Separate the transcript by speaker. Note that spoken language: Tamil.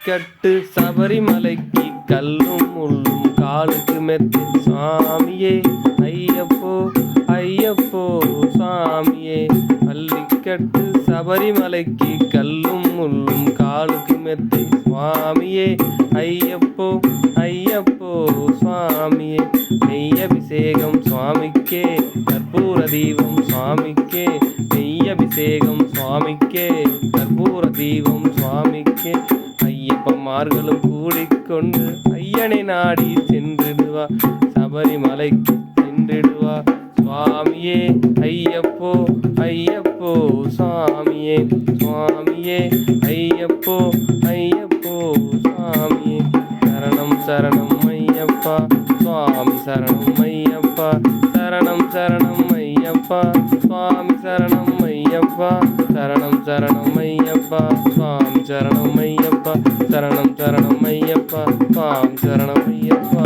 Speaker 1: பள்ளிக்கட்டு சபரிமலைக்கு கல்லும் முள்ளும் காலுக்கு மெத்தை சுவாமியே ஐயப்போ ஐயப்போ சுவாமியே. பள்ளிக்கட்டு சபரிமலைக்கு கல்லும் முள்ளும் காலுக்கு மெத்தை சுவாமியே ஐயப்போ ஐயப்போ சுவாமியே. நெய்யபிஷேகம் சுவாமிக்கே கற்பூர தீபம் சுவாமிக்கே. நெய்யபிஷேகம் சுவாமிக்கே கற்பூர தீபம் சுவாமிக்கே. ஐயப்பமார்களும் கூடிக்கொண்டு ஐயனை நாடி சென்றிடுவா சபரிமலைக்கு சென்றிடுவா சுவாமியே ஐயப்போ ஐயப்போ சுவாமியே சுவாமியே ஐயப்போ ஐயப்போ சுவாமியே. சரணம் சரணம் ஐயப்பா சுவாமி சரணம் ஐயப்பா சரணம் சரணம் ஐயப்பா சுவாமி சரணம் ஐயப்பா சரணம் சரணம் ஐயப்பா சுவாமி சரணம் ஐயப்பா சரணம் சரணம் ஐயப்பா சுவாமி சரணம் ஐயப்பா.